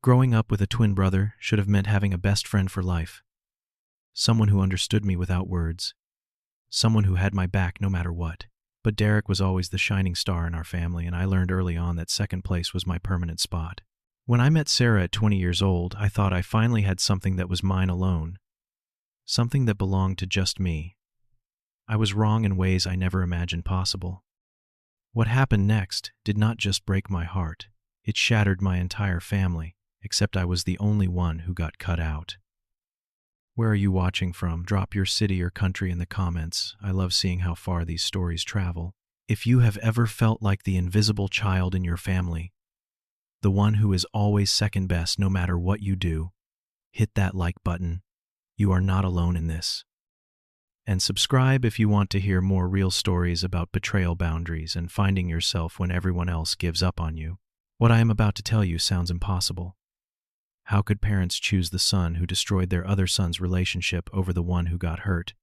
Growing up with a twin brother should have meant having a best friend for life. Someone who understood me without words. Someone who had my back no matter what. But Derek was always the shining star in our family, and I learned early on that second place was my permanent spot. When I met Sarah at 20 years old, I thought I finally had something that was mine alone. Something that belonged to just me. I was wrong in ways I never imagined possible. What happened next did not just break my heart. It shattered my entire family, except I was the only one who got cut out. Where are you watching from? Drop your city or country in the comments. I love seeing how far these stories travel. If you have ever felt like the invisible child in your family, the one who is always second best no matter what you do, hit that like button. You are not alone in this. And subscribe if you want to hear more real stories about betrayal, boundaries, and finding yourself when everyone else gives up on you. What I am about to tell you sounds impossible. How could parents choose the son who destroyed their other son's relationship over the one who got hurt?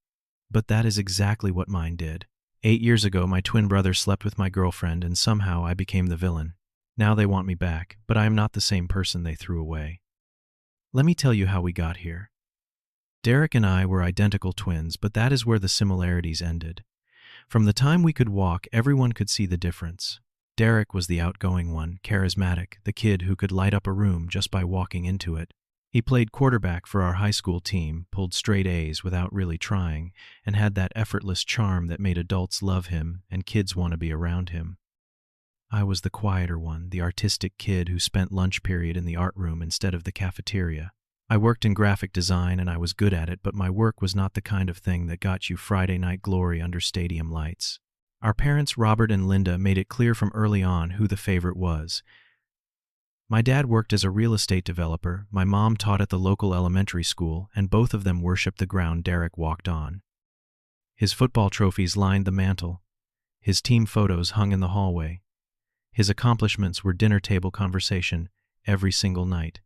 But that is exactly what mine did. 8 years ago, my twin brother slept with my girlfriend, and somehow I became the villain. Now they want me back, but I am not the same person they threw away. Let me tell you how we got here. Derek and I were identical twins, but that is where the similarities ended. From the time we could walk, everyone could see the difference. Derek was the outgoing one, charismatic, the kid who could light up a room just by walking into it. He played quarterback for our high school team, pulled straight A's without really trying, and had that effortless charm that made adults love him and kids want to be around him. I was the quieter one, the artistic kid who spent lunch period in the art room instead of the cafeteria. I worked in graphic design and I was good at it, but my work was not the kind of thing that got you Friday night glory under stadium lights. Our parents, Robert and Linda, made it clear from early on who the favorite was. My dad worked as a real estate developer, my mom taught at the local elementary school, and both of them worshipped the ground Derek walked on. His football trophies lined the mantel. His team photos hung in the hallway. His accomplishments were dinner table conversation every single night.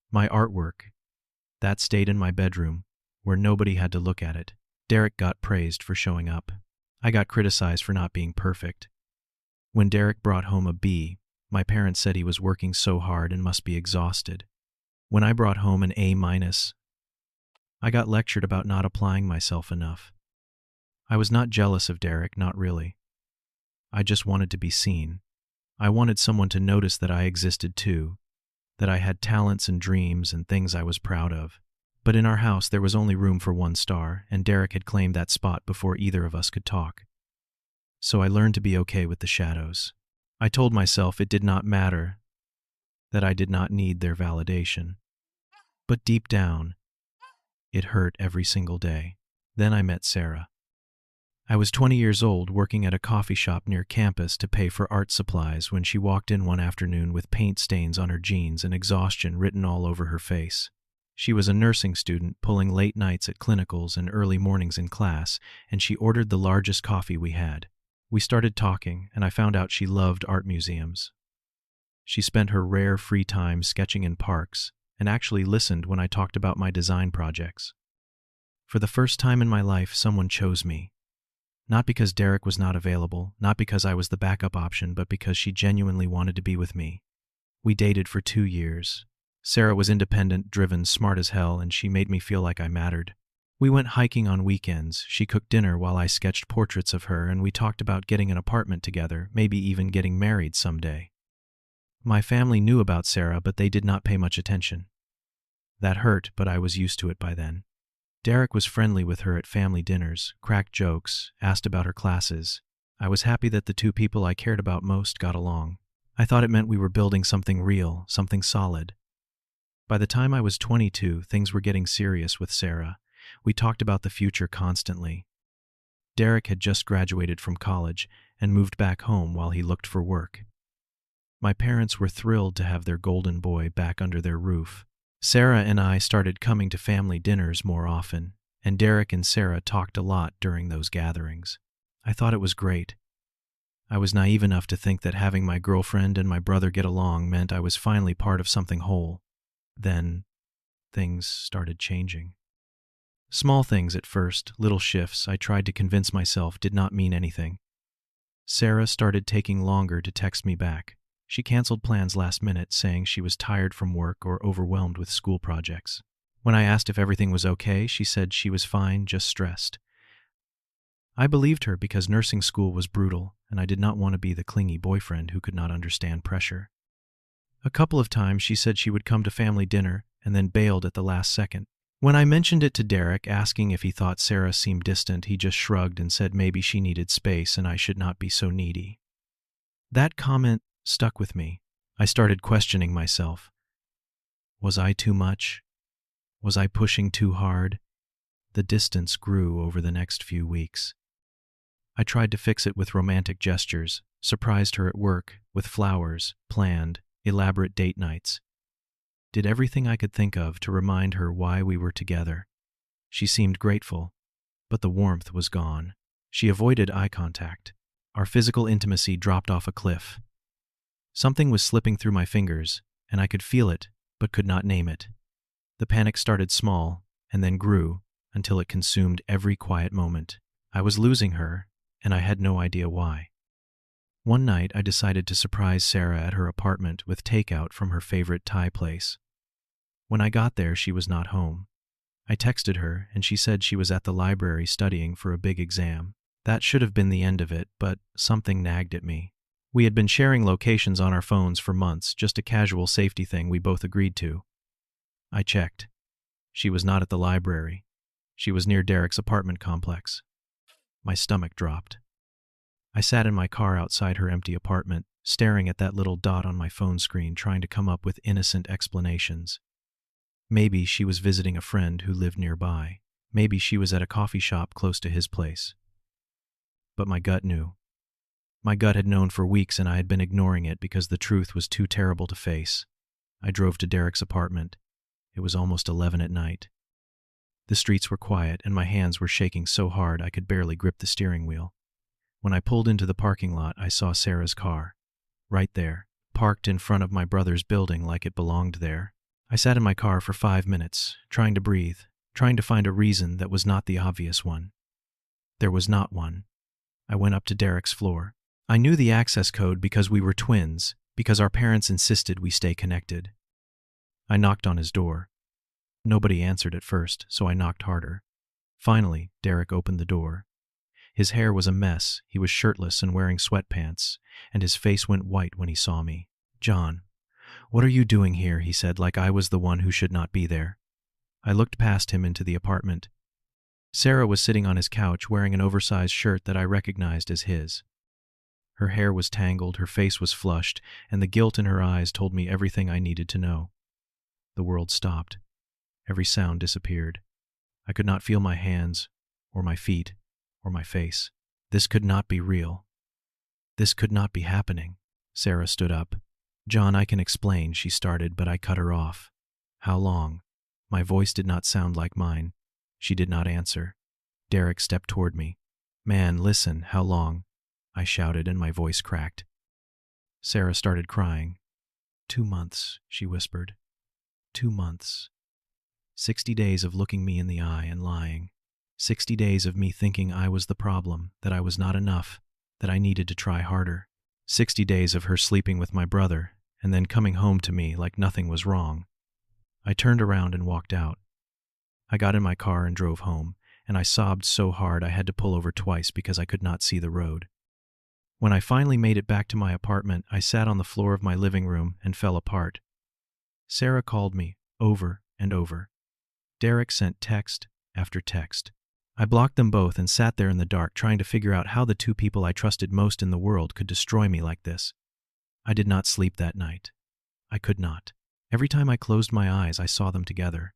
My artwork, that stayed in my bedroom, where nobody had to look at it. Derek got praised for showing up. I got criticized for not being perfect. When Derek brought home a B, my parents said he was working so hard and must be exhausted. When I brought home an A-, I got lectured about not applying myself enough. I was not jealous of Derek, not really. I just wanted to be seen. I wanted someone to notice that I existed too, that I had talents and dreams and things I was proud of. But in our house there was only room for one star, and Derek had claimed that spot before either of us could talk. So I learned to be okay with the shadows. I told myself it did not matter, that I did not need their validation. But deep down, it hurt every single day. Then I met Sarah. I was 20 years old, working at a coffee shop near campus to pay for art supplies when she walked in one afternoon with paint stains on her jeans and exhaustion written all over her face. She was a nursing student, pulling late nights at clinicals and early mornings in class, and she ordered the largest coffee we had. We started talking, and I found out she loved art museums. She spent her rare free time sketching in parks, and actually listened when I talked about my design projects. For the first time in my life, someone chose me. Not because Derek was not available, not because I was the backup option, but because she genuinely wanted to be with me. We dated for 2 years. Sarah was independent, driven, smart as hell, and she made me feel like I mattered. We went hiking on weekends, she cooked dinner while I sketched portraits of her, and we talked about getting an apartment together, maybe even getting married someday. My family knew about Sarah, but they did not pay much attention. That hurt, but I was used to it by then. Derek was friendly with her at family dinners, cracked jokes, asked about her classes. I was happy that the two people I cared about most got along. I thought it meant we were building something real, something solid. By the time I was 22, things were getting serious with Sarah. We talked about the future constantly. Derek had just graduated from college and moved back home while he looked for work. My parents were thrilled to have their golden boy back under their roof. Sarah and I started coming to family dinners more often, and Derek and Sarah talked a lot during those gatherings. I thought it was great. I was naive enough to think that having my girlfriend and my brother get along meant I was finally part of something whole. Then, things started changing. Small things at first, little shifts I tried to convince myself did not mean anything. Sarah started taking longer to text me back. She canceled plans last minute, saying she was tired from work or overwhelmed with school projects. When I asked if everything was okay, she said she was fine, just stressed. I believed her because nursing school was brutal, and I did not want to be the clingy boyfriend who could not understand pressure. A couple of times she said she would come to family dinner and then bailed at the last second. When I mentioned it to Derek, asking if he thought Sarah seemed distant, he just shrugged and said maybe she needed space and I should not be so needy. That comment stuck with me. I started questioning myself. Was I too much? Was I pushing too hard? The distance grew over the next few weeks. I tried to fix it with romantic gestures, surprised her at work with flowers, planned elaborate date nights. Did everything I could think of to remind her why we were together. She seemed grateful, but the warmth was gone. She avoided eye contact. Our physical intimacy dropped off a cliff. Something was slipping through my fingers, and I could feel it, but could not name it. The panic started small, and then grew, until it consumed every quiet moment. I was losing her, and I had no idea why. One night, I decided to surprise Sarah at her apartment with takeout from her favorite Thai place. When I got there, she was not home. I texted her, and she said she was at the library studying for a big exam. That should have been the end of it, but something nagged at me. We had been sharing locations on our phones for months, just a casual safety thing we both agreed to. I checked. She was not at the library. She was near Derek's apartment complex. My stomach dropped. I sat in my car outside her empty apartment, staring at that little dot on my phone screen, trying to come up with innocent explanations. Maybe she was visiting a friend who lived nearby. Maybe she was at a coffee shop close to his place. But my gut knew. My gut had known for weeks, and I had been ignoring it because the truth was too terrible to face. I drove to Derek's apartment. It was almost 11 at night. The streets were quiet, and my hands were shaking so hard I could barely grip the steering wheel. When I pulled into the parking lot, I saw Sarah's car. Right there, parked in front of my brother's building like it belonged there. I sat in my car for 5 minutes, trying to breathe, trying to find a reason that was not the obvious one. There was not one. I went up to Derek's floor. I knew the access code because we were twins, because our parents insisted we stay connected. I knocked on his door. Nobody answered at first, so I knocked harder. Finally, Derek opened the door. His hair was a mess, he was shirtless and wearing sweatpants, and his face went white when he saw me. "John, what are you doing here?" he said, like I was the one who should not be there. I looked past him into the apartment. Sarah was sitting on his couch wearing an oversized shirt that I recognized as his. Her hair was tangled, her face was flushed, and the guilt in her eyes told me everything I needed to know. The world stopped. Every sound disappeared. I could not feel my hands, or my feet, or my face. This could not be real. This could not be happening. Sarah stood up. "John, I can explain," she started, but I cut her off. "How long?" My voice did not sound like mine. She did not answer. Derek stepped toward me. "Man, listen, how long?" I shouted, and my voice cracked. Sarah started crying. 2 months, she whispered. 2 months. 60 days of looking me in the eye and lying. 60 days of me thinking I was the problem, that I was not enough, that I needed to try harder. 60 days of her sleeping with my brother, and then coming home to me like nothing was wrong. I turned around and walked out. I got in my car and drove home, and I sobbed so hard I had to pull over twice because I could not see the road. When I finally made it back to my apartment, I sat on the floor of my living room and fell apart. Sarah called me over and over. Derek sent text after text. I blocked them both and sat there in the dark trying to figure out how the two people I trusted most in the world could destroy me like this. I did not sleep that night. I could not. Every time I closed my eyes, I saw them together.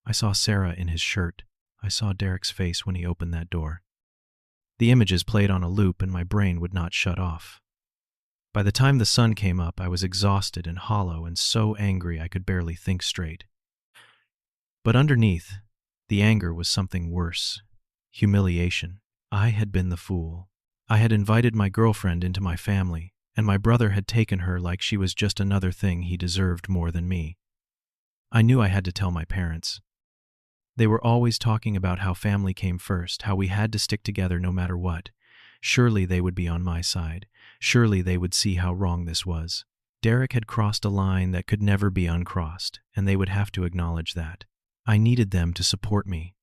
I saw Sarah in his shirt. I saw Derek's face when he opened that door. The images played on a loop and my brain would not shut off. By the time the sun came up, I was exhausted and hollow and so angry I could barely think straight. But underneath, the anger was something worse. Humiliation. I had been the fool. I had invited my girlfriend into my family, and my brother had taken her like she was just another thing he deserved more than me. I knew I had to tell my parents. They were always talking about how family came first, how we had to stick together no matter what. Surely they would be on my side. Surely they would see how wrong this was. Derek had crossed a line that could never be uncrossed, and they would have to acknowledge that. I needed them to support me,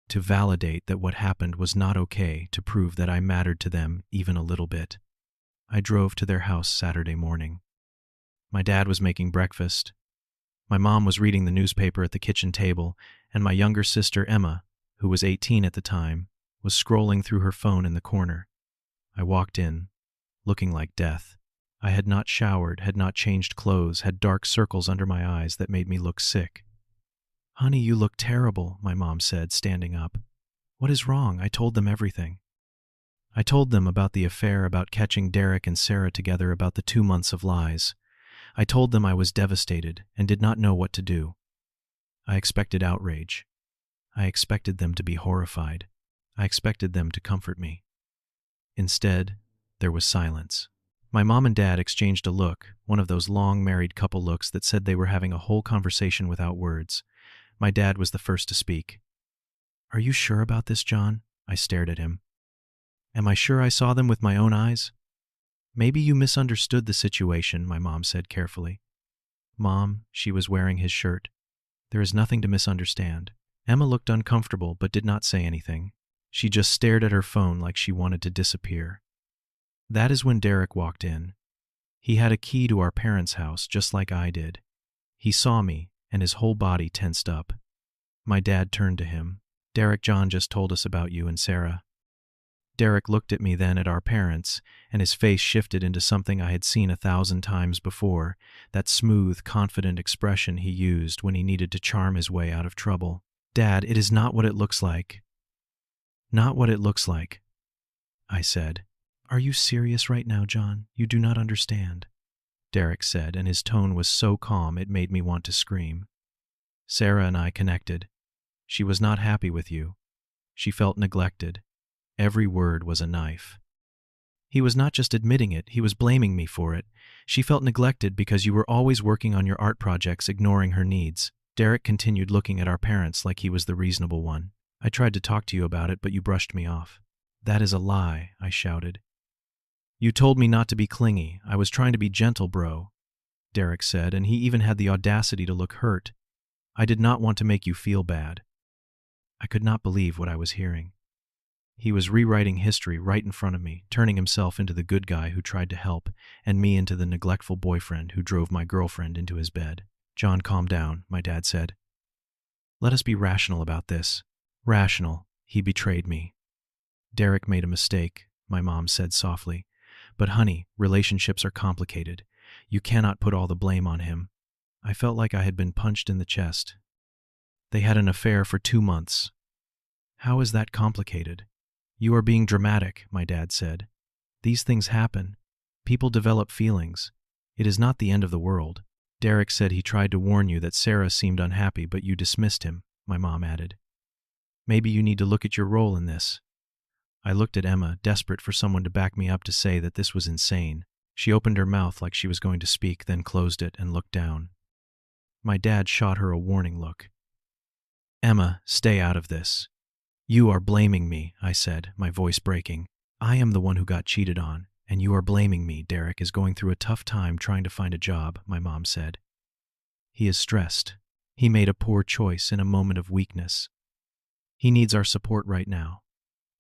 to validate that what happened was not okay, to prove that I mattered to them even a little bit. I drove to their house Saturday morning. My dad was making breakfast. My mom was reading the newspaper at the kitchen table, and my younger sister Emma, who was 18 at the time, was scrolling through her phone in the corner. I walked in, looking like death. I had not showered, had not changed clothes, had dark circles under my eyes that made me look sick. "Honey, you look terrible," my mom said, standing up. "What is wrong?" I told them everything. I told them about the affair, about catching Derek and Sarah together, about the 2 months of lies. I told them I was devastated and did not know what to do. I expected outrage. I expected them to be horrified. I expected them to comfort me. Instead, there was silence. My mom and dad exchanged a look, one of those long married couple looks that said they were having a whole conversation without words. My dad was the first to speak. "Are you sure about this, John?" I stared at him. "Am I sure I saw them with my own eyes?" "Maybe you misunderstood the situation," my mom said carefully. "Mom," she was wearing his shirt. "There is nothing to misunderstand." Emma looked uncomfortable but did not say anything. She just stared at her phone like she wanted to disappear. That is when Derek walked in. He had a key to our parents' house, just like I did. He saw me, and his whole body tensed up. My dad turned to him. "Derek, John just told us about you and Sarah." Derek looked at me, then at our parents, and his face shifted into something I had seen 1,000 times before, that smooth, confident expression he used when he needed to charm his way out of trouble. "Dad, it is not what it looks like." "Not what it looks like," I said. "Are you serious right now, John? You do not understand," Derek said, and his tone was so calm it made me want to scream. "Sarah and I connected. She was not happy with you. She felt neglected. Every word was a knife." He was not just admitting it, he was blaming me for it. "She felt neglected because you were always working on your art projects, ignoring her needs." Derek continued, looking at our parents like he was the reasonable one. "I tried to talk to you about it, but you brushed me off." "That is a lie," I shouted. "You told me not to be clingy. I was trying to be gentle, bro," Derek said, and he even had the audacity to look hurt. "I did not want to make you feel bad." I could not believe what I was hearing. He was rewriting history right in front of me, turning himself into the good guy who tried to help, and me into the neglectful boyfriend who drove my girlfriend into his bed. "John, calm down," my dad said. "Let us be rational about this." "Rational. He betrayed me." "Derek made a mistake," my mom said softly. "But honey, relationships are complicated. You cannot put all the blame on him." I felt like I had been punched in the chest. "They had an affair for 2 months. How is that complicated?" "You are being dramatic," my dad said. "These things happen. People develop feelings. It is not the end of the world." "Derek said he tried to warn you that Sarah seemed unhappy, but you dismissed him," my mom added. "Maybe you need to look at your role in this." I looked at Emma, desperate for someone to back me up, to say that this was insane. She opened her mouth like she was going to speak, then closed it and looked down. My dad shot her a warning look. "Emma, stay out of this." "You are blaming me," I said, my voice breaking. "I am the one who got cheated on, and you are blaming me. Derek is going through a tough time trying to find a job," my mom said. "He is stressed. He made a poor choice in a moment of weakness. He needs our support right now."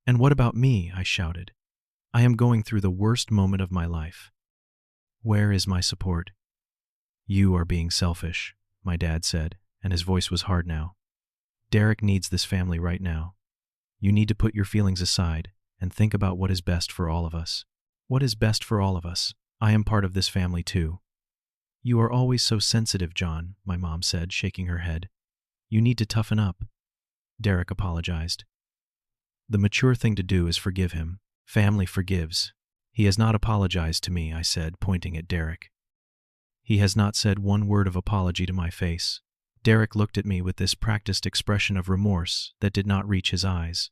"And what about me?" I shouted. "I am going through the worst moment of my life. Where is my support?" "You are being selfish," my dad said, and his voice was hard now. "Derek needs this family right now. You need to put your feelings aside and think about what is best for all of us." "What is best for all of us? I am part of this family too." "You are always so sensitive, John," my mom said, shaking her head. "You need to toughen up." Derek apologized. "The mature thing to do is forgive him. Family forgives." "He has not apologized to me," I said, pointing at Derek. "He has not said one word of apology to my face." Derek looked at me with this practiced expression of remorse that did not reach his eyes.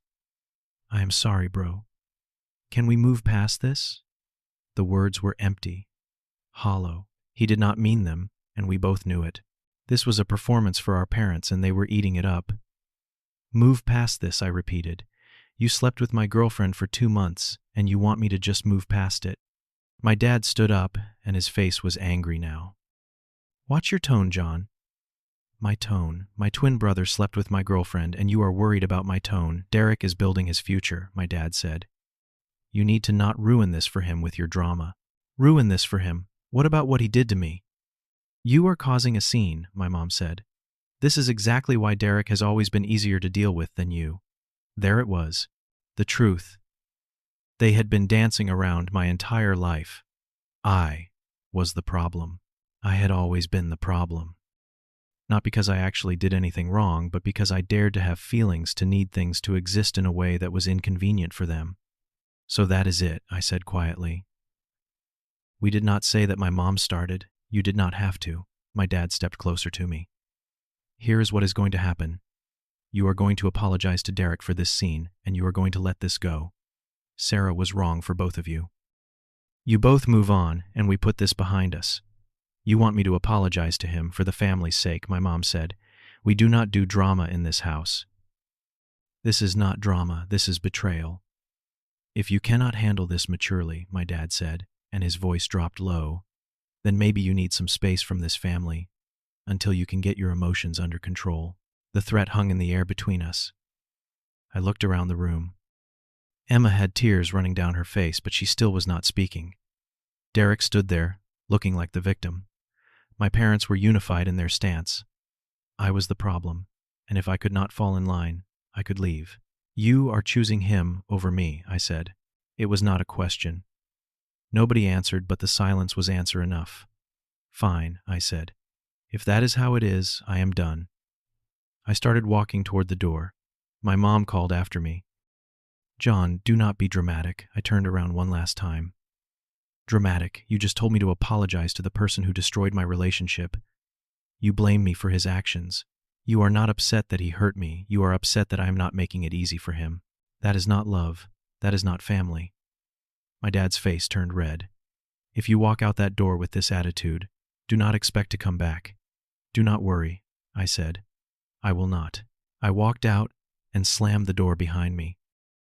"I am sorry, bro. Can we move past this?" The words were empty, hollow. He did not mean them, and we both knew it. This was a performance for our parents, and they were eating it up. "Move past this," I repeated. "You slept with my girlfriend for 2 months, and you want me to just move past it." My dad stood up, and his face was angry now. "Watch your tone, John." "My tone. My twin brother slept with my girlfriend, and you are worried about my tone. Derek is building his future," my dad said. "You need to not ruin this for him with your drama." "Ruin this for him? What about what he did to me?" "You are causing a scene," my mom said. "This is exactly why Derek has always been easier to deal with than you." There it was. The truth. They had been dancing around my entire life. I was the problem. I had always been the problem. Not because I actually did anything wrong, but because I dared to have feelings, to need things to exist in a way that was inconvenient for them. "So that is it," I said quietly. "We did not say that my mom started. You did not have to." My dad stepped closer to me. "Here is what is going to happen. You are going to apologize to Derek for this scene, and you are going to let this go. Sarah was wrong for both of you. You both move on, and we put this behind us." "You want me to apologize to him for the family's sake," my mom said. "We do not do drama in this house." "This is not drama, this is betrayal." "If you cannot handle this maturely," my dad said, and his voice dropped low, "then maybe you need some space from this family until you can get your emotions under control." The threat hung in the air between us. I looked around the room. Emma had tears running down her face, but she still was not speaking. Derek stood there, looking like the victim. My parents were unified in their stance. I was the problem, and if I could not fall in line, I could leave. "You are choosing him over me," I said. It was not a question. Nobody answered, but the silence was answer enough. "Fine," I said. "If that is how it is, I am done." I started walking toward the door. My mom called after me. "John, do not be dramatic." I turned around one last time. "Dramatic? You just told me to apologize to the person who destroyed my relationship. You blame me for his actions. You are not upset that he hurt me. You are upset that I am not making it easy for him. That is not love. That is not family." My dad's face turned red. "If you walk out that door with this attitude, do not expect to come back." "Do not worry," I said. "I will not." I walked out and slammed the door behind me.